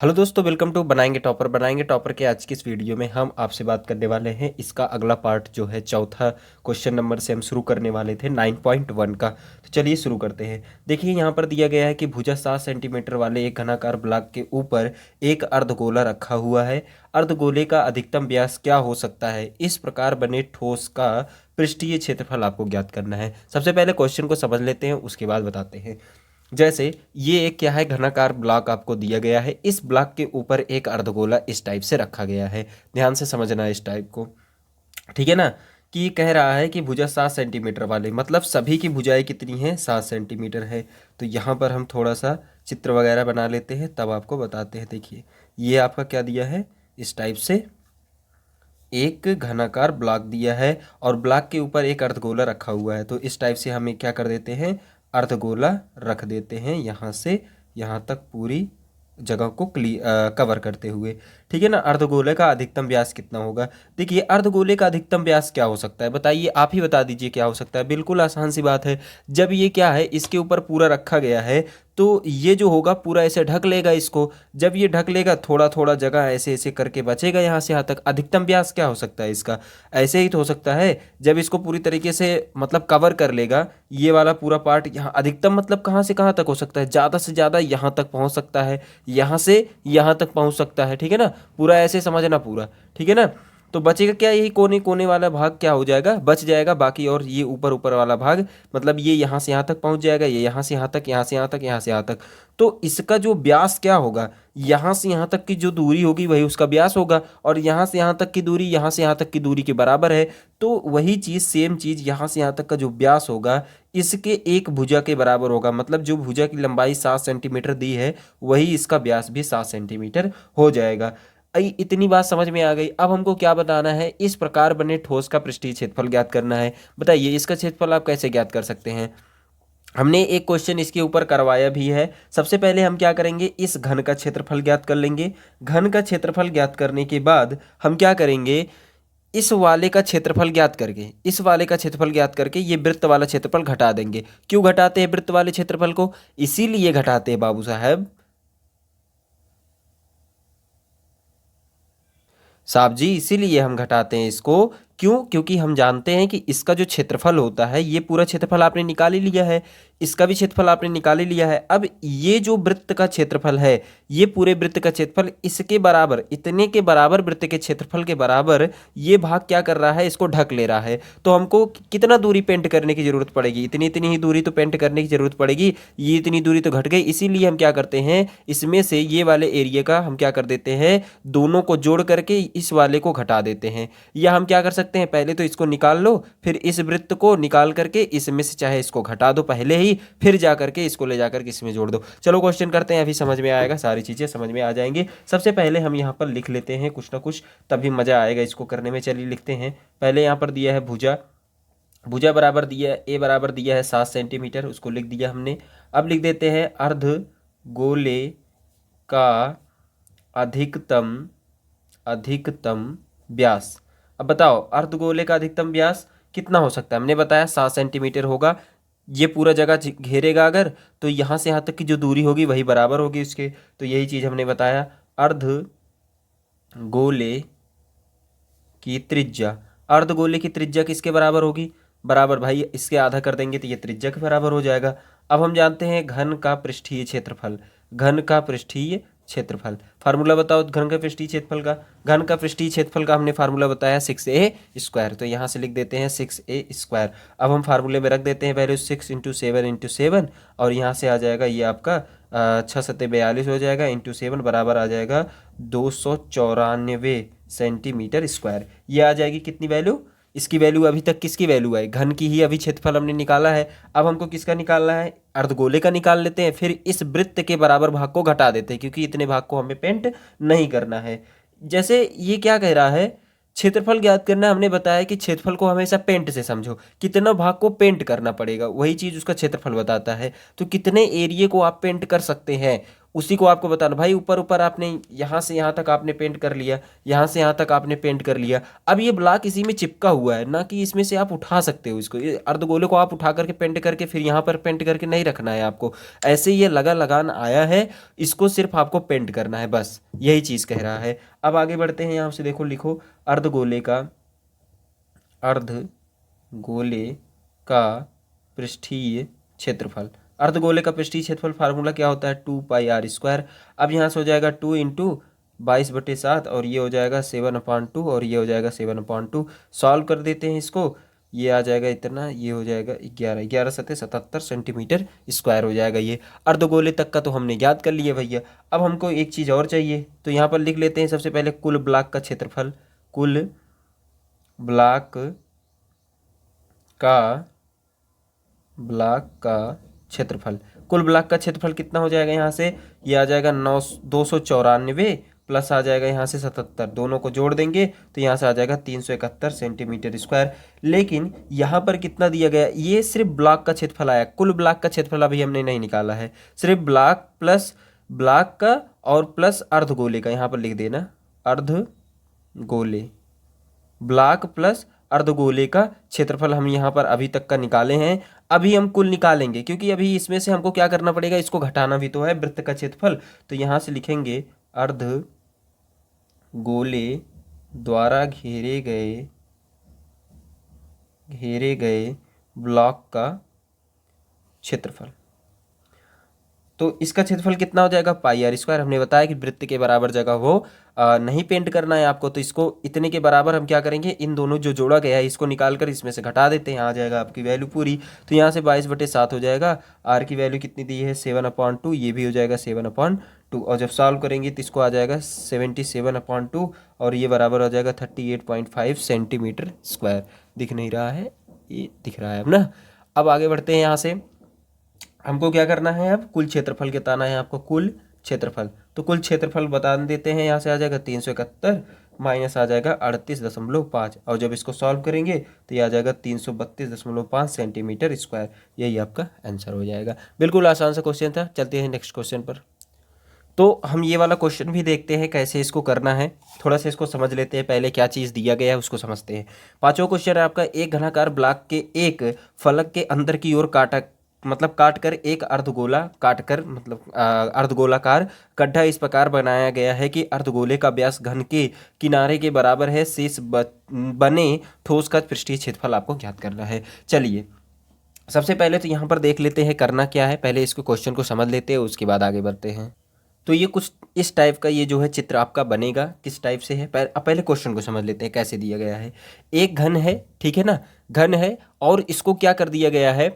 Hello दोस्तों, welcome to बनाएंगे topper के आज की इस वीडियो में हम आपसे बात करने वाले हैं। इसका अगला पार्ट जो है चौथा क्वेश्चन नंबर से हम शुरू करने वाले थे 9.1 का। तो चलिए शुरू करते हैं। देखिए यहाँ पर दिया गया है कि भुजा 7 सेंटीमीटर वाले एक घनाकार ब्लॉक के ऊपर एक अर्धगोला रखा हुआ है। अर्धगोले का अधिकतम व्यास क्या हो सकता है? इस प्रकार बने ठोस का पृष्ठीय क्षेत्रफल आपको ज्ञात करना है। सबसे पहले क्वेश्चन को समझ लेते हैं, उसके बाद बताते हैं। जैसे ये एक क्या है, घनाकार ब्लॉक आपको दिया गया है। इस ब्लॉक के ऊपर एक अर्धगोला इस टाइप से रखा गया है। ध्यान से समझना इस टाइप को, ठीक है ना। कि ये कह रहा है कि भुजा 7 सेंटीमीटर वाले, मतलब सभी की भुजाएं कितनी हैं? 7 सेंटीमीटर है। तो यहाँ पर हम थोड़ा सा चित्र वगैरह बना लेते हैं, तब आपको बताते हैं। देखिए ये आपका क्या दिया है, इस टाइप से एक घनाकार ब्लॉक दिया है और ब्लॉक के ऊपर एक अर्धगोला रखा हुआ है। तो इस टाइप से हम क्या कर देते हैं, अर्धगोला रख देते हैं यहाँ से यहाँ तक पूरी जगह को कवर करते हुए, ठीक है ना। अर्धगोले का अधिकतम व्यास कितना होगा? देखिए अर्धगोले का अधिकतम व्यास क्या हो सकता है, बताइए, आप ही बता दीजिए क्या हो सकता है। बिल्कुल आसान सी बात है। जब ये क्या है, इसके ऊपर पूरा रखा गया है तो ये जो होगा पूरा ऐसे ढक लेगा इसको। जब ये ढक लेगा थोड़ा थोड़ा जगह ऐसे ऐसे करके बचेगा यहाँ से यहाँ तक। अधिकतम व्यास क्या हो सकता है इसका? ऐसे ही तो हो सकता है, जब इसको पूरी तरीके से मतलब कवर कर लेगा ये वाला पूरा पार्ट। यहाँ अधिकतम मतलब कहाँ से कहाँ तक हो सकता है? ज़्यादा से ज़्यादा यहाँ तक पहुँच सकता है, यहाँ से यहाँ तक पहुँच सकता है, ठीक है ना। पूरा ऐसे समझना पूरा, ठीक है ना। तो बचेगा क्या, यही कोने कोने वाला भाग क्या हो जाएगा, बच जाएगा बाकी। और ये ऊपर ऊपर वाला भाग मतलब ये यहाँ से यहाँ तक पहुँच जाएगा, ये यहाँ से यहाँ तक, यहाँ से यहाँ तक, यहाँ से यहाँ तक। तो इसका जो व्यास क्या होगा, यहाँ से यहाँ तक की जो दूरी होगी वही उसका व्यास होगा। और यहाँ से यहाँ तक की दूरी यहाँ से यहाँ तक की दूरी के बराबर है। तो वही चीज़, सेम चीज़ यहाँ से यहाँ तक का जो व्यास होगा इसके एक भुजा के बराबर होगा। मतलब जो भुजा की लंबाई 7 सेंटीमीटर दी है वही इसका व्यास भी 7 सेंटीमीटर हो जाएगा। इतनी बात समझ में आ गई। अब हमको क्या बताना है, इस प्रकार बने ठोस का पृष्ठीय क्षेत्रफल ज्ञात करना है। बताइए इसका क्षेत्रफल आप कैसे ज्ञात कर सकते हैं? हमने एक क्वेश्चन इसके ऊपर करवाया भी है। सबसे पहले हम क्या करेंगे, इस घन का क्षेत्रफल ज्ञात कर लेंगे। घन का क्षेत्रफल ज्ञात करने के बाद हम क्या करेंगे, इस वाले का क्षेत्रफल ज्ञात करके, इस वाले का क्षेत्रफल ज्ञात करके ये वृत्त वाला क्षेत्रफल घटा देंगे। क्यों घटाते हैं वृत्त वाले क्षेत्रफल को? इसीलिए घटाते हैं बाबू साहब, साहब जी, इसीलिए हम घटाते हैं इसको। क्यों? क्योंकि हम जानते हैं कि इसका जो क्षेत्रफल होता है, ये पूरा क्षेत्रफल आपने निकाल ही लिया है, इसका भी क्षेत्रफल आपने निकाल ही लिया है। अब ये जो वृत्त का क्षेत्रफल है, ये पूरे वृत्त का क्षेत्रफल इसके बराबर, इतने के बराबर, वृत्त के क्षेत्रफल के बराबर ये भाग क्या कर रहा है, इसको ढक ले रहा है। तो हमको कितना दूरी पेंट करने की जरूरत पड़ेगी? इतनी इतनी ही दूरी तो पेंट करने की जरूरत पड़ेगी। ये इतनी दूरी तो घट गई, इसीलिए हम क्या करते हैं, इसमें से ये वाले एरिया का हम क्या कर देते हैं, दोनों को जोड़ करके इस वाले को घटा देते हैं। या हम क्या कर सकते हैं, पहले तो इसको निकाल लो, फिर इस वृत्त को निकाल करके इसमें से चाहे इसको घटा दो पहले ही, फिर जा करके इसको ले जा करके इसमें जोड़ दो। चलो क्वेश्चन करते हैं, अभी समझ में आएगा, सारी चीज़ें समझ में आ जाएंगी। सबसे पहले हम यहाँ पर लिख लेते हैं कुछ ना कुछ, तभी मज़ा आएगा इसको करने में। चलिए लिखते हैं। पहले यहाँ पर दिया है भुजा, भुजा बराबर दिया है, ए बराबर दिया है 7 सेंटीमीटर, उसको लिख दिया हमने। अब लिख देते हैं अर्ध गोले का अधिकतम अधिकतम व्यास। अब बताओ अर्धगोले का अधिकतम व्यास कितना हो सकता है? हमने बताया 7 सेंटीमीटर होगा। ये पूरा जगह घेरेगा अगर, तो यहाँ से यहाँ तक की जो दूरी होगी वही बराबर होगी उसके। तो यही चीज़ हमने बताया, अर्ध गोले की त्रिज्या। अर्धगोले की त्रिज्या किसके बराबर होगी? बराबर भाई इसके आधा कर देंगे तो ये त्रिज्या के बराबर हो जाएगा। अब हम जानते हैं घन का पृष्ठीय क्षेत्रफल। घन का पृष्ठीय क्षेत्रफल, फार्मूला बताओ घन का पृष्ठीय क्षेत्रफल का। घन का पृष्ठीय क्षेत्रफल का हमने फार्मूला बताया 6a²। तो यहाँ से लिख देते हैं 6a²। अब हम फार्मूले में रख देते हैं वैल्यू 6 × 7 × 7, और यहाँ से आ जाएगा ये आपका 6×7 = 42 हो जाएगा, ×7 बराबर आ जाएगा 294 सेंटीमीटर स्क्वायर। ये आ जाएगी कितनी वैल्यू? इसकी वैल्यू अभी तक किसकी वैल्यू है? घन की ही अभी क्षेत्रफल हमने निकाला है। अब हमको किसका निकालना है? अर्धगोले का निकाल लेते हैं। फिर इस वृत्त के बराबर भाग को घटा देते हैं, क्योंकि इतने भाग को हमें पेंट नहीं करना है। जैसे ये क्या कह रहा है, क्षेत्रफल ज्ञात करना है। हमने बताया कि क्षेत्रफल को हमेशा पेंट से समझो, कितना भाग को पेंट करना पड़ेगा, वही चीज़ उसका क्षेत्रफल बताता है। तो कितने एरिया को आप पेंट कर सकते हैं उसी को आपको बताना। भाई ऊपर ऊपर आपने यहाँ से यहाँ तक आपने पेंट कर लिया, यहाँ से यहाँ तक आपने पेंट कर लिया, अब ये ब्लॉक इसी में चिपका हुआ है ना, कि इसमें से आप उठा सकते हो इसको। ये अर्धगोले को आप उठा करके पेंट करके फिर यहाँ पर पेंट करके नहीं रखना है आपको, ऐसे ये लगान आया है, इसको सिर्फ आपको पेंट करना है, बस यही चीज़ कह रहा है। अब आगे बढ़ते हैं, यहाँ से देखो, लिखो अर्धगोले का पृष्ठीय क्षेत्रफल। अर्धगोले का पृष्ठीय क्षेत्रफल फार्मूला क्या होता है, 2πr²। अब यहाँ से हो जाएगा 2 इंटू 22/7 और ये हो जाएगा 7/2 और ये हो जाएगा 7/2। सॉल्व कर देते हैं इसको, ये आ जाएगा इतना, ये हो जाएगा 11 7 77 सेंटीमीटर स्क्वायर हो जाएगा। ये अर्धगोले तक का तो हमने याद कर लिया भैया। अब हमको एक चीज़ और चाहिए, तो यहाँ पर लिख लेते हैं सबसे पहले कुल ब्लॉक का क्षेत्रफल। कुल ब्लॉक का क्षेत्रफल, कुल ब्लॉक का क्षेत्रफल कितना हो जाएगा, यहाँ से ये आ जाएगा 294 प्लस आ जाएगा यहाँ से 77, दोनों को जोड़ देंगे तो यहाँ से आ जाएगा 371 सेंटीमीटर स्क्वायर। लेकिन यहाँ पर कितना दिया गया, ये सिर्फ ब्लॉक का क्षेत्रफल आया, कुल ब्लॉक का क्षेत्रफल अभी हमने नहीं निकाला है, सिर्फ ब्लॉक प्लस ब्लॉक का और प्लस अर्धगोले का, यहाँ पर लिख देना अर्धगोले, ब्लॉक प्लस अर्धगोले का क्षेत्रफल हम यहाँ पर अभी तक का निकाले हैं। अभी हम कुल निकालेंगे, क्योंकि अभी इसमें से हमको क्या करना पड़ेगा, इसको घटाना भी तो है वृत्त का क्षेत्रफल। तो यहाँ से लिखेंगे अर्धगोले द्वारा घेरे गए ब्लॉक का क्षेत्रफल। तो इसका क्षेत्रफल कितना हो जाएगा, πr²। हमने बताया कि वृत्त के बराबर जगह वो नहीं पेंट करना है आपको, तो इसको इतने के बराबर हम क्या करेंगे, इन दोनों जो जोड़ा गया है इसको निकाल कर इसमें से घटा देते हैं, आ जाएगा आपकी वैल्यू पूरी। तो यहाँ से 22/7 हो जाएगा। आर की वैल्यू कितनी दी है, 7/2, ये भी हो जाएगा 7/2, और जब सॉल्व करेंगे तो इसको आ जाएगा 77/2 और ये बराबर हो जाएगा 38.5 सेंटीमीटर स्क्वायर। दिख नहीं रहा है, ये दिख रहा है अब ना। अब आगे बढ़ते हैं, यहाँ से हमको क्या करना है, अब कुल क्षेत्रफल बताना है आपको, कुल क्षेत्रफल। तो कुल क्षेत्रफल बता देते हैं, यहाँ से आ जाएगा 371 माइनस आ जाएगा 38.5, और जब इसको सॉल्व करेंगे तो ये आ जाएगा 332.5 सेंटीमीटर स्क्वायर। यही आपका आंसर हो जाएगा। बिल्कुल आसान सा क्वेश्चन था। चलते हैं नेक्स्ट क्वेश्चन पर। तो हम ये वाला क्वेश्चन भी देखते हैं कैसे इसको करना है, थोड़ा सा इसको समझ लेते हैं। पहले क्या चीज़ दिया गया है उसको समझते हैं। पांचवा क्वेश्चन है आपका, एक घनाकार ब्लॉक के एक फलक के अंदर की ओर काट कर एक अर्धगोलाकार गड्ढा इस प्रकार बनाया गया है कि अर्धगोले का व्यास घन के किनारे के बराबर है। शेष बने ठोस का पृष्ठीय क्षेत्रफल आपको ज्ञात करना है। चलिए सबसे पहले तो यहाँ पर देख लेते हैं करना क्या है, पहले इसको क्वेश्चन को समझ लेते हैं, उसके बाद आगे बढ़ते हैं। तो ये कुछ इस टाइप का ये जो है चित्र आपका बनेगा, किस टाइप से है पहले क्वेश्चन को समझ लेते हैं कैसे दिया गया है। एक घन है, ठीक है ना, घन है, और इसको क्या कर दिया गया है,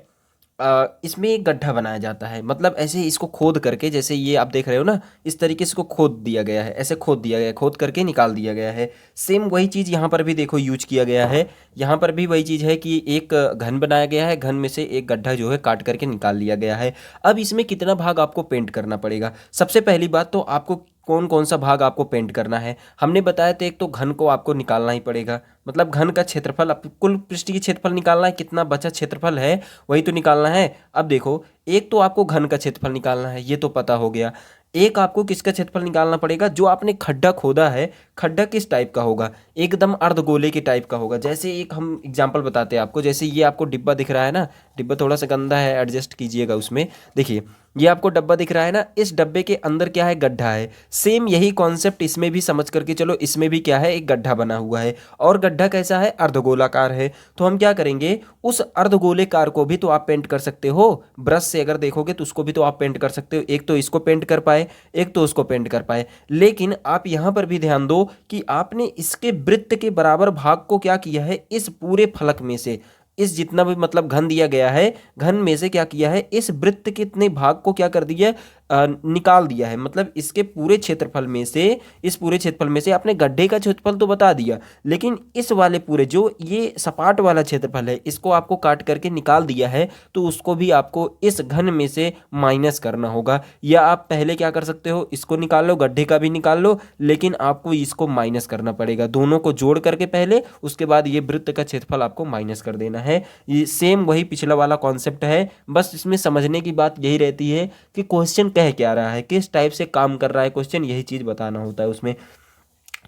इसमें एक गड्ढा बनाया जाता है, मतलब ऐसे इसको खोद करके, जैसे ये आप देख रहे हो ना, इस तरीके से इसको खोद दिया गया है, ऐसे खोद दिया गया है, खोद करके निकाल दिया गया है। सेम वही चीज़ यहाँ पर भी देखो यूज किया गया है। यहाँ पर भी वही चीज़ है कि एक घन बनाया गया है, घन में से एक गड्ढा जो है काट करके निकाल लिया गया है। अब इसमें कितना भाग आपको पेंट करना पड़ेगा। सबसे पहली बात तो आपको कौन कौन सा भाग आपको पेंट करना है हमने बताया, तो एक तो घन को आपको निकालना ही पड़ेगा, मतलब घन का क्षेत्रफल, अब कुल पृष्ठीय क्षेत्रफल निकालना है, कितना बचा क्षेत्रफल है वही तो निकालना है। अब देखो, एक तो आपको घन का क्षेत्रफल निकालना है, ये तो पता हो गया। एक आपको किसका क्षेत्रफल निकालना पड़ेगा, जो आपने खड्डा खोदा है, खड्डा किस टाइप का होगा, एकदम अर्धगोले के टाइप का होगा। जैसे एक हम एग्जांपल बताते हैं आपको, जैसे ये आपको डिब्बा दिख रहा है ना, डिब्बा थोड़ा सा गंदा है, एडजस्ट कीजिएगा उसमें। देखिए ये आपको डब्बा दिख रहा है ना, इस डब्बे के अंदर क्या है, गड्ढा है। सेम यही कॉन्सेप्ट इसमें भी समझ करके चलो, इसमें भी क्या है, एक गड्ढा बना हुआ है, और गड्ढा कैसा है, अर्धगोलाकार है। तो हम क्या करेंगे, उस अर्धगोलेकार को भी तो आप पेंट कर सकते हो, ब्रश से अगर देखोगे तो उसको भी तो आप पेंट कर सकते हो। एक तो इसको पेंट कर पाए, एक तो उसको पेंट कर पाए, लेकिन आप यहां पर भी ध्यान दो कि आपने इसके वृत्त के बराबर भाग को क्या किया है, इस पूरे फलक में से, इस जितना भी मतलब घन दिया गया है, घन में से क्या किया है, इस वृत्त के इतने भाग को क्या कर दिया है, निकाल दिया है। मतलब इसके पूरे क्षेत्रफल में से, इस पूरे क्षेत्रफल में से आपने गड्ढे का क्षेत्रफल तो बता दिया, लेकिन इस वाले पूरे जो ये सपाट वाला क्षेत्रफल है, इसको आपको काट करके निकाल दिया है, तो उसको भी आपको इस घन में से माइनस करना होगा। या आप पहले क्या कर सकते हो, इसको निकाल लो, गड्ढे का भी निकाल लो, लेकिन आपको इसको माइनस करना पड़ेगा, दोनों को जोड़ करके पहले, उसके बाद ये वृत्त का क्षेत्रफल आपको माइनस कर देना है। ये सेम वही पिछला वाला कॉन्सेप्ट है, बस इसमें समझने की बात यही रहती है कि क्वेश्चन कह क्या रहा है, किस टाइप से काम कर रहा है क्वेश्चन, यही चीज़ बताना होता है उसमें।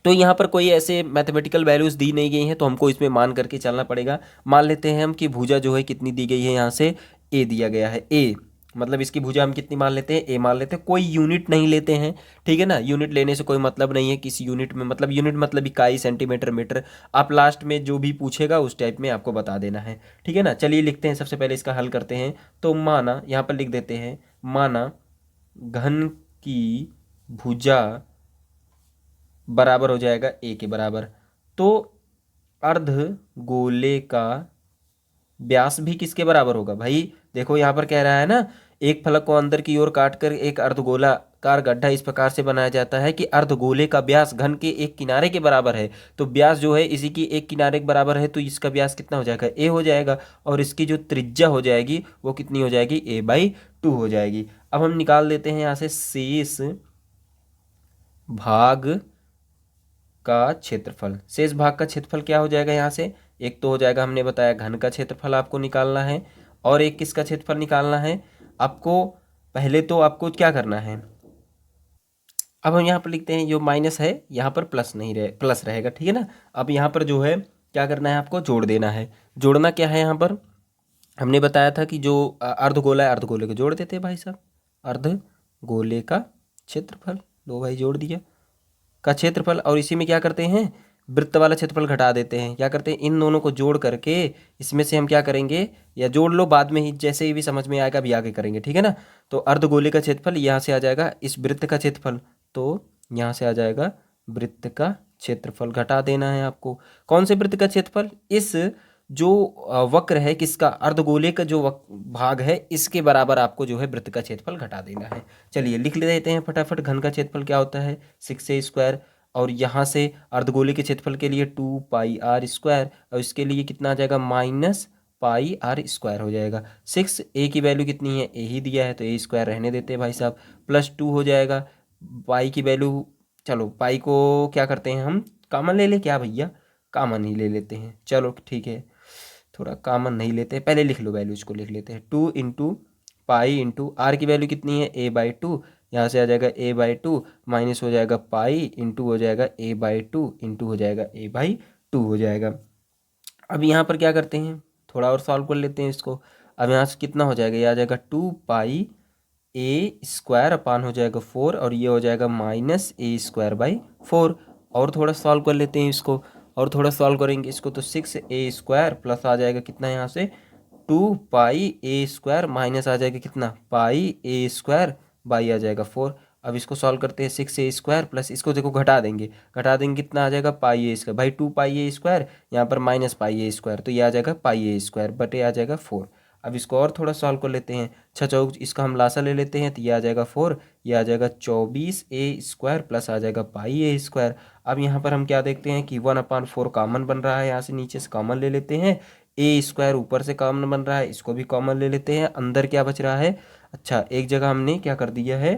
तो यहाँ पर कोई ऐसे मैथमेटिकल वैल्यूज़ दी नहीं गई हैं, तो हमको इसमें मान करके चलना पड़ेगा। मान लेते हैं हम कि भुजा जो है कितनी दी गई है, यहाँ से ए दिया गया है, ए मतलब इसकी भुजा हम कितनी मान लेते हैं, ए मान लेते हैं, कोई यूनिट नहीं लेते हैं, ठीक है ना। यूनिट लेने से कोई मतलब नहीं है किसी यूनिट में, मतलब यूनिट मतलब इकाई, सेंटीमीटर, मीटर, आप लास्ट में जो भी पूछेगा उस टाइप में आपको बता देना है, ठीक है ना। चलिए लिखते हैं, सबसे पहले इसका हल करते हैं। तो माना, यहाँ पर लिख देते हैं, माना घन की भुजा बराबर हो जाएगा ए के बराबर, तो अर्ध गोले का व्यास भी किसके बराबर होगा भाई। देखो यहाँ पर कह रहा है ना, एक फलक को अंदर की ओर काटकर एक अर्धगोलाकार गड्ढा इस प्रकार से बनाया जाता है कि अर्धगोले का व्यास घन के एक किनारे के बराबर है। तो व्यास जो है इसी की एक किनारे के बराबर है, तो इसका व्यास कितना हो जाएगा, ए हो जाएगा, और इसकी जो त्रिज्या हो जाएगी वो कितनी हो जाएगी, a/2 हो जाएगी। अब हम निकाल देते हैं यहाँ से शेष भाग का क्षेत्रफल। शेष भाग का क्षेत्रफल क्या हो जाएगा, यहाँ से एक तो हो जाएगा, हमने बताया घन का क्षेत्रफल आपको निकालना है, और एक किसका क्षेत्रफल निकालना है आपको। पहले तो आपको क्या करना है, अब हम यहाँ पर लिखते हैं, जो माइनस है यहाँ पर प्लस नहीं रहे, प्लस रहेगा, ठीक है ना। अब यहाँ पर जो है क्या करना है, आपको जोड़ देना है। जोड़ना क्या है, यहाँ पर हमने बताया था कि जो अर्धगोला है, अर्धगोले को जोड़ देते हैं भाई साहब, अर्धगोले का क्षेत्रफल, लो भाई जोड़ दिया, का क्षेत्रफल, और इसी में क्या करते हैं, वृत्त वाला क्षेत्रफल घटा देते हैं। क्या करते हैं, इन दोनों को जोड़ करके इसमें से हम क्या करेंगे, या जोड़ लो बाद में ही, जैसे ही भी समझ में आएगा अभी आगे करेंगे, ठीक है ना। तो अर्धगोले का क्षेत्रफल यहाँ से आ जाएगा इस वृत्त का क्षेत्रफल, तो यहाँ से आ जाएगा वृत्त का क्षेत्रफल, घटा देना है आपको। कौन से वृत्त का क्षेत्रफल, इस जो वक्र है किसका, अर्धगोले का जो भाग है इसके बराबर आपको जो है वृत्त का क्षेत्रफल घटा देना है। चलिए लिख लेते हैं फटाफट, घन का क्षेत्रफल क्या होता है 6a², और यहाँ से अर्धगोले के क्षेत्रफल के लिए 2πr², और इसके लिए कितना आ जाएगा, -πr² हो जाएगा। 6a की वैल्यू कितनी है, ए ही दिया है, तो a² रहने देते हैं भाई साहब, +2 हो जाएगा। पाई की वैल्यू, चलो पाई को क्या करते हैं हम, कॉमन ले ले क्या भैया, कॉमन ही ले लेते हैं, चलो ठीक है, थोड़ा कॉमन नहीं लेते हैं, पहले लिख लो वैल्यू, इसको लिख लेते हैं 2 इंटू पाई इंटू आर की वैल्यू कितनी है, a/2, यहाँ से आ जाएगा a/2 माइनस हो जाएगा पाई इंटू हो जाएगा a/2 इंटू हो जाएगा a/2 हो जाएगा। अब यहाँ पर क्या करते हैं, थोड़ा और सॉल्व कर लेते हैं इसको। अब यहाँ से कितना हो जाएगा, ये आ जाएगा 2πa² अपान हो जाएगा 4, और ये हो जाएगा -a²/4। और थोड़ा सॉल्व कर लेते हैं इसको, और थोड़ा सॉल्व करेंगे इसको, तो 6a² प्लस आ जाएगा कितना, यहाँ से 2πa² माइनस आ जाएगा कितना, πa² आ जाएगा 4। अब इसको सॉल्व करते हैं, 6a² प्लस इसको देखो घटा देंगे, घटा देंगे कितना आ जाएगा, πa² भाई 2πa², यहाँ पर -πa², तो ये आ जाएगा πa² बटे आ जाएगा 4। अब इसको और थोड़ा सॉल्व कर लेते हैं, 6×4 इसका हम लासा ले लेते हैं, तो ये आ जाएगा 4, ये आ जाएगा 24a² प्लस आ जाएगा πa²। अब यहाँ पर हम क्या देखते हैं कि 1/4 कॉमन बन रहा है, यहाँ से नीचे से कॉमन ले लेते हैं, a² ऊपर से कॉमन बन रहा है, इसको भी कॉमन ले लेते हैं, अंदर क्या बच रहा है, अच्छा एक जगह हमने क्या कर दिया है,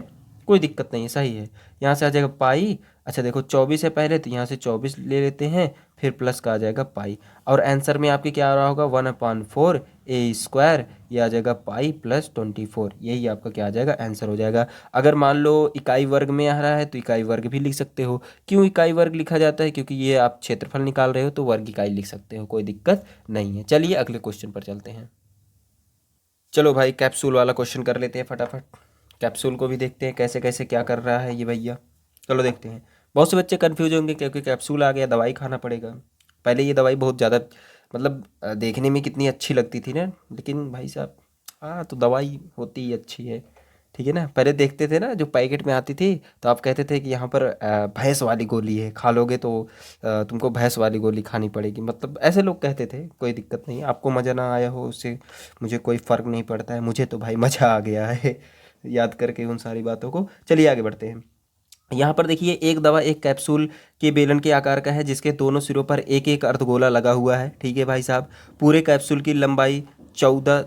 कोई दिक्कत नहीं है, सही है, यहाँ से आ जाएगा पाई। अच्छा देखो 24 है पहले, तो यहाँ से 24 ले लेते हैं, फिर प्लस का आ जाएगा पाई, और आंसर में आपके क्या आ रहा होगा, 1/4a², ये आ जाएगा पाई प्लस 24, यही आपका क्या आ जाएगा, आंसर हो जाएगा। अगर मान लो इकाई वर्ग में आ रहा है तो इकाई वर्ग भी लिख सकते हो। क्यों इकाई वर्ग लिखा जाता है, क्योंकि ये आप क्षेत्रफल निकाल रहे हो तो वर्ग इकाई लिख सकते हो, कोई दिक्कत नहीं है। चलिए अगले क्वेश्चन पर चलते हैं। चलो भाई कैप्सूल वाला क्वेश्चन कर लेते हैं फटाफट, कैप्सूल को भी देखते हैं कैसे कैसे क्या कर रहा है ये भैया। चलो देखते हैं। बहुत से बच्चे कंफ्यूज होंगे क्योंकि कैप्सूल आ गया, दवाई खाना पड़ेगा। पहले ये दवाई बहुत ज़्यादा मतलब देखने में कितनी अच्छी लगती थी ना, लेकिन भाई साहब हाँ तो दवाई होती ही अच्छी है, ठीक है ना। पहले देखते थे ना जो पैकेट में आती थी, तो आप कहते थे कि यहाँ पर भैंस वाली गोली है, खा लोगे तो तुमको भैंस वाली गोली खानी पड़ेगी, मतलब ऐसे लोग कहते थे। कोई दिक्कत नहीं, आपको मज़ा ना आया हो उससे मुझे कोई फ़र्क नहीं पड़ता है, मुझे तो भाई मज़ा आ गया है याद करके उन सारी बातों को। चलिए आगे बढ़ते हैं। यहाँ पर देखिए एक दवा एक कैप्सूल के बेलन के आकार का है, जिसके दोनों सिरों पर एक एक अर्धगोला लगा हुआ है, ठीक है भाई साहब। पूरे कैप्सूल की लंबाई 14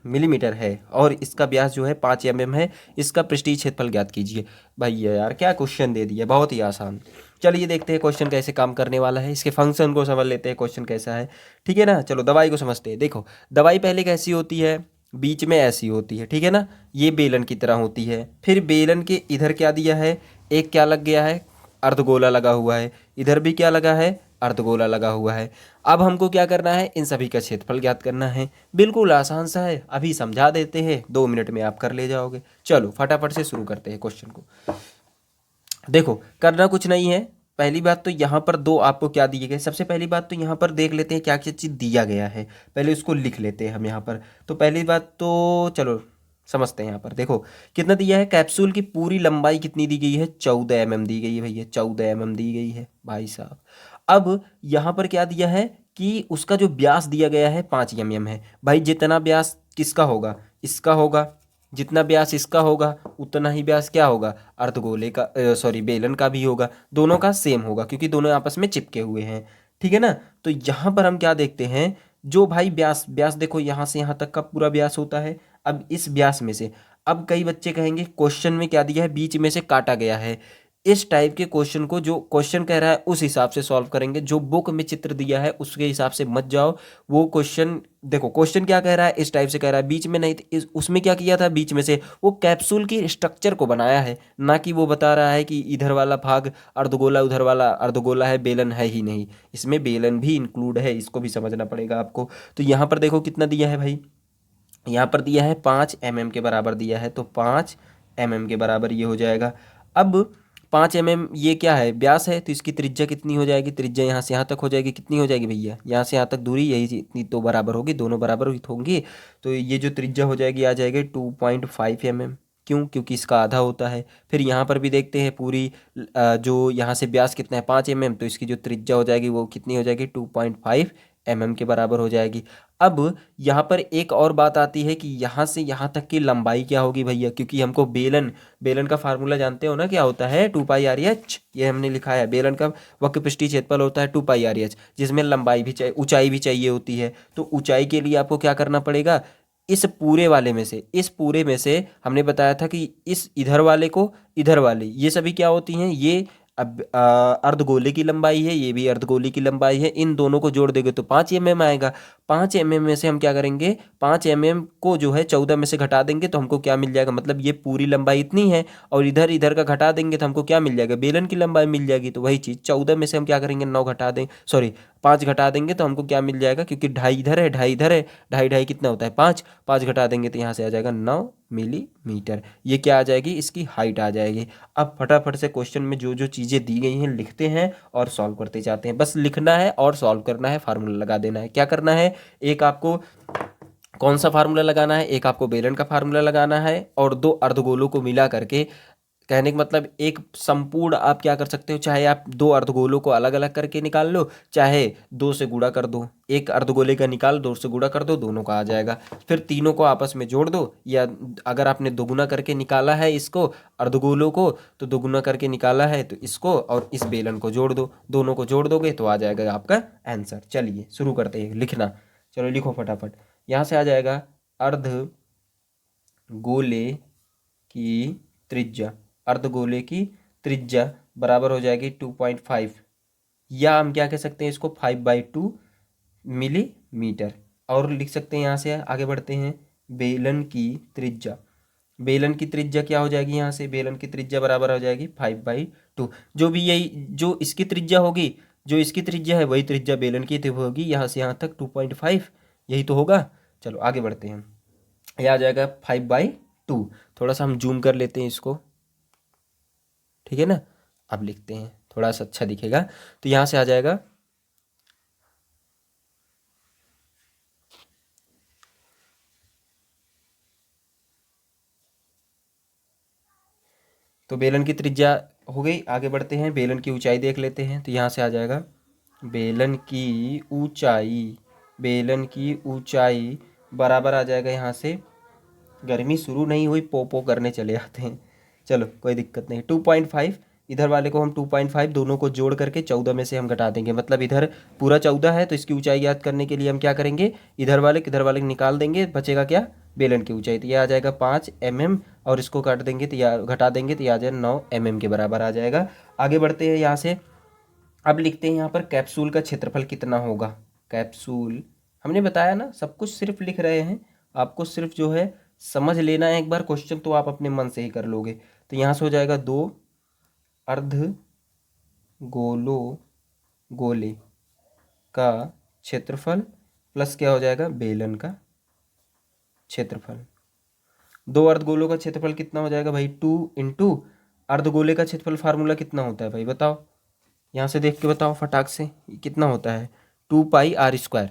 मिलीमीटर है, और इसका व्यास जो है 5 mm है। इसका पृष्ठीय क्षेत्रफल ज्ञात कीजिए। भैया यार क्या क्वेश्चन दे दिया, बहुत ही आसान। चलिए देखते हैं क्वेश्चन कैसे काम करने वाला है, इसके फंक्शन को समझ लेते हैं, क्वेश्चन कैसा है, ठीक है ना। चलो दवाई को समझते हैं। देखो दवाई पहले कैसी होती है, बीच में ऐसी होती है, ठीक है ना, ये बेलन की तरह होती है। फिर बेलन के इधर क्या दिया है, एक क्या लग गया है, अर्धगोला लगा हुआ है, इधर भी क्या लगा है, अर्धगोला लगा हुआ है। अब हमको क्या करना है, इन सभी का क्षेत्रफल ज्ञात करना है। बिल्कुल आसान सा है, अभी समझा देते हैं, 2 मिनट में आप कर ले जाओगे। चलो फटाफट से शुरू करते हैं क्वेश्चन को। देखो करना कुछ नहीं है। पहली बात तो यहाँ पर दो आपको क्या दिए गए, सबसे पहली बात तो यहाँ पर देख लेते हैं क्या क्या चीज़ दिया गया है, पहले उसको लिख लेते हैं हम यहाँ पर। तो पहली बात तो चलो समझते हैं। यहाँ पर देखो कितना दिया है, कैप्सूल की पूरी लंबाई कितनी दी गई है, 14 mm दी गई है भैया, 14 mm दी गई है भाई साहब। अब यहाँ पर क्या दिया है कि उसका जो व्यास दिया गया है 5 mm है। भाई जितना व्यास किसका होगा, इसका होगा, जितना व्यास इसका होगा उतना ही व्यास क्या होगा, अर्धगोले का, सॉरी बेलन का भी होगा। दोनों का सेम होगा क्योंकि दोनों आपस में चिपके हुए हैं, ठीक है ना। तो यहाँ पर हम क्या देखते हैं, जो भाई व्यास व्यास देखो यहाँ से यहाँ तक का पूरा व्यास होता है। अब इस व्यास में से, अब कई बच्चे कहेंगे क्वेश्चन में क्या दिया है, बीच में से काटा गया है। इस टाइप के क्वेश्चन को जो क्वेश्चन कह रहा है उस हिसाब से सॉल्व करेंगे, जो बुक में चित्र दिया है उसके हिसाब से मत जाओ। वो क्वेश्चन देखो, क्वेश्चन क्या कह रहा है, इस टाइप से कह रहा है, बीच में नहीं उसमें क्या किया था, बीच में से वो कैप्सूल की स्ट्रक्चर को बनाया है, ना कि वो बता रहा है कि इधर वाला भाग अर्धगोला उधर वाला अर्धगोला है, बेलन है ही नहीं। इसमें बेलन भी इंक्लूड है, इसको भी समझना पड़ेगा आपको। तो यहाँ पर देखो कितना दिया है भाई, यहाँ पर दिया है 5 mm के बराबर दिया है, तो 5 mm के बराबर ये हो जाएगा। अब 5 mm ये क्या है, व्यास है, तो इसकी त्रिज्या कितनी हो जाएगी, त्रिज्या यहाँ से यहाँ तक हो जाएगी, कितनी हो जाएगी भैया, यहाँ से यहाँ तक दूरी यही इतनी तो बराबर होगी, दोनों बराबर होंगी। तो ये जो त्रिज्या हो जाएगी आ जाएगी 2.5 mm। क्यों, क्योंकि इसका आधा होता है। फिर यहाँ पर भी देखते हैं पूरी जो यहाँ से व्यास कितना है 5 mm, तो इसकी जो त्रिज्या हो जाएगी वो कितनी हो जाएगी 2.5 mm के बराबर हो जाएगी। अब यहाँ पर एक और बात आती है कि यहाँ से यहाँ तक की लंबाई क्या होगी भैया, क्योंकि हमको बेलन बेलन का फार्मूला जानते हो ना, क्या होता है 2πr/h। ये हमने लिखा है, बेलन का वक्र पृष्ठीय क्षेत्रफल होता है 2πr/h, जिसमें लंबाई भी चाहिए, ऊंचाई भी चाहिए होती है। तो ऊंचाई के लिए आपको क्या करना पड़ेगा, इस पूरे वाले में से, इस पूरे में से हमने बताया था कि इस इधर वाले को, इधर वाले, ये सभी क्या होती हैं, ये अब अर्धगोले की लंबाई है, ये भी अर्धगोले की लंबाई है, इन दोनों को जोड़ देंगे तो 5 mm आएगा। 5 mm में से हम क्या करेंगे, 5 mm को जो है 14 में से घटा देंगे तो हमको क्या मिल जाएगा, मतलब ये पूरी लंबाई इतनी है, और इधर इधर का घटा देंगे तो हमको क्या मिल जाएगा, बेलन की लंबाई मिल जाएगी। तो वही चीज़ 14 में से हम क्या करेंगे, 9 घटा दें, सॉरी 5 घटा देंगे तो हमको क्या मिल जाएगा, क्योंकि ढाई इधर है ढाई इधर है, ढाई ढाई कितना होता है 5, 5 घटा देंगे तो यहाँ से आ जाएगा 9 mm। ये क्या आ जाएगी, इसकी हाइट आ जाएगी। अब फटाफट से क्वेश्चन में जो जो चीज़ें दी गई हैं लिखते हैं और सॉल्व करते जाते हैं। बस लिखना है और सॉल्व करना है, फार्मूला लगा देना है। क्या करना है, एक आपको कौन सा फार्मूला लगाना है, एक आपको बेलन का फार्मूला लगाना है, और दो अर्धगोलों को मिला करके, कहने का मतलब एक संपूर्ण आप क्या कर सकते हो, चाहे आप दो अर्धगोलों को अलग अलग करके निकाल लो, चाहे दो से गुणा कर दो, एक अर्धगोले का निकाल दो से गुणा कर दो, दोनों का आ जाएगा। फिर तीनों को आपस में जोड़ दो, या अगर आपने दोगुना करके निकाला है इसको अर्धगोलों को, तो दोगुना करके निकाला है तो इसको और इस बेलन को जोड़ दो, दोनों को जोड़ दोगे तो आ जाएगा आपका आंसर। चलिए शुरू करते हैं लिखना, चलो लिखो फटाफट। यहाँ से आ जाएगा अर्धगोले की त्रिज्या, अर्धगोले की त्रिज्या बराबर हो जाएगी 2.5, या हम क्या कह सकते हैं इसको 5/2 मिलीमीटर। और लिख सकते हैं, यहाँ से आगे बढ़ते हैं, बेलन की त्रिज्या, बेलन की त्रिज्या क्या हो जाएगी, यहाँ से बेलन की त्रिज्या बराबर हो जाएगी 5/2। जो भी यही जो इसकी त्रिज्या होगी, जो इसकी त्रिज्या है वही त्रिज्या बेलन की होगी, यहाँ से यहाँ तक 2.5, यही तो होगा। चलो आगे बढ़ते हैं, यह आ जाएगा 5/2। थोड़ा सा हम जूम कर लेते हैं इसको, ठीक है ना। अब लिखते हैं, थोड़ा सा अच्छा दिखेगा। तो यहाँ से आ जाएगा तो बेलन की त्रिज्या हो गई। आगे बढ़ते हैं, बेलन की ऊंचाई देख लेते हैं। तो यहाँ से आ जाएगा बेलन की ऊंचाई, बेलन की ऊंचाई बराबर आ जाएगा, यहाँ से गर्मी शुरू नहीं हुई, पोपो करने चले आते हैं, चलो कोई दिक्कत नहीं। 2.5, इधर वाले को हम 2.5 दोनों को जोड़ करके 14 में से हम घटा देंगे, मतलब इधर पूरा 14 है, तो इसकी ऊंचाई याद करने के लिए हम क्या करेंगे, इधर वाले निकाल देंगे, बचेगा क्या, बेलन की ऊंचाई। तो यह आ जाएगा 5 mm, और इसको काट देंगे तो या घटा देंगे तो यह आ जाएगा 9 mm के बराबर आ जाएगा। आगे बढ़ते हैं यहाँ से, अब लिखते हैं यहाँ पर कैप्सूल का क्षेत्रफल कितना होगा। कैप्सूल हमने बताया ना, सब कुछ सिर्फ लिख रहे हैं आपको सिर्फ जो है समझ लेना है एक बार क्वेश्चन, तो आप अपने मन से ही कर लोगे। तो यहाँ से हो जाएगा 2 अर्ध गोले का क्षेत्रफल प्लस क्या हो जाएगा, बेलन का क्षेत्रफल। 2 अर्धगोलों का क्षेत्रफल कितना हो जाएगा भाई, 2 इंटू अर्धगोले का क्षेत्रफल। फार्मूला कितना होता है भाई बताओ, यहाँ से देख के बताओ फटाक से, कितना होता है, 2 पाई r²।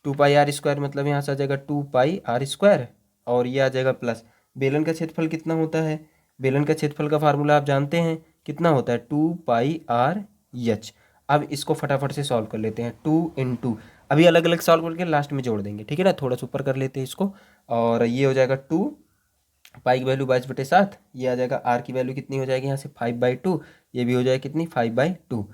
2 पाई r² मतलब यहाँ से आ जाएगा 2 पाई r², और ये आ जाएगा प्लस बेलन का क्षेत्रफल कितना होता है, बेलन का क्षेत्रफल का फार्मूला आप जानते हैं कितना होता है, 2 पाई r/h। अब इसको फटाफट से सॉल्व कर लेते हैं, 2 इंटू, अभी अलग अलग सॉल्व करके लास्ट में जोड़ देंगे, ठीक है ना। थोड़ा सा ऊपर कर लेते हैं इसको, और ये हो जाएगा 2 पाई की वैल्यू 22/7, ये आ जाएगा आर की वैल्यू कितनी हो जाएगी यहाँ से 5/2, ये भी हो जाएगा कितनी 5/2,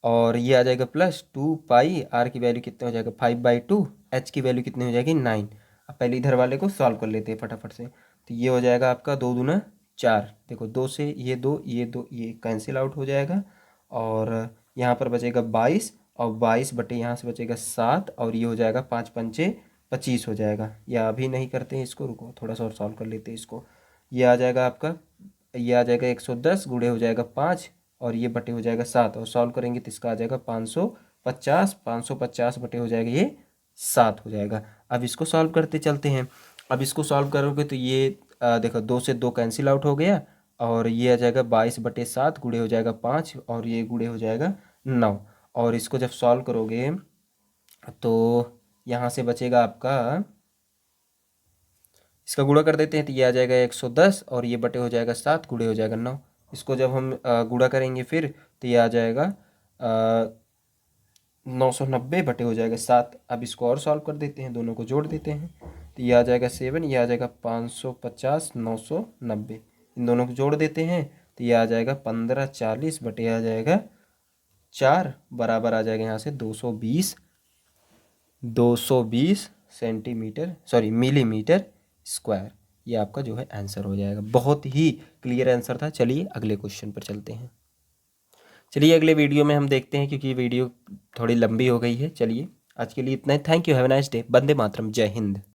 और ये आ जाएगा प्लस 2 पाई, आर की वैल्यू कितने हो जाएगा 5/2, एच की वैल्यू कितनी हो जाएगी 9। अब पहले इधर वाले को सॉल्व कर लेते हैं फटाफट से। तो ये हो जाएगा आपका 2 दूना 4, देखो 2 से ये 2 ये 2 ये कैंसिल आउट हो जाएगा, और यहाँ पर बचेगा 22, और 22 बटे यहाँ से बचेगा 7, और ये हो जाएगा 5 पंचे 25 हो जाएगा। या अभी नहीं करते हैं इसको, रुको थोड़ा सा और सॉल्व कर लेते हैं इसको। ये आ जाएगा आपका, ये आ जाएगा 110 गुणे हो जाएगा 5, और ये बटे हो जाएगा 7, और सॉल्व करेंगे तो इसका आ जाएगा 550, 550 बटे हो जाएगा ये 7 हो जाएगा। अब इसको सॉल्व करते चलते हैं। अब इसको सॉल्व करोगे तो ये देखो 2 से 2 कैंसिल आउट हो गया, और ये आ जाएगा 22/7 गुणे हो जाएगा 5, और ये गुणे हो जाएगा 9। और इसको जब सॉल्व करोगे तो यहाँ से बचेगा आपका, इसका गुणा कर देते हैं तो ये आ जाएगा 110, और ये बटे हो जाएगा 7 गुणे हो जाएगा 9। इसको जब हम गुणा करेंगे फिर तो ये आ जाएगा 990 बटे हो जाएगा 7। अब इसको और सॉल्व कर देते हैं, दोनों को जोड़ देते हैं तो ये आ जाएगा 7, ये आ जाएगा 550, 990, इन दोनों को जोड़ देते हैं तो ये आ जाएगा 1540 बटे आ जाएगा 4, बराबर आ जाएगा यहाँ से 220 सेंटीमीटर, सॉरी मिलीमीटर स्क्वायर। ये आपका जो है आंसर हो जाएगा। बहुत ही क्लियर आंसर था। चलिए अगले क्वेश्चन पर चलते हैं। चलिए अगले वीडियो में हम देखते हैं, क्योंकि वीडियो थोड़ी लंबी हो गई है। चलिए आज के लिए इतना ही। Thank you, have a nice day. वंदे मातरम, जय हिंद।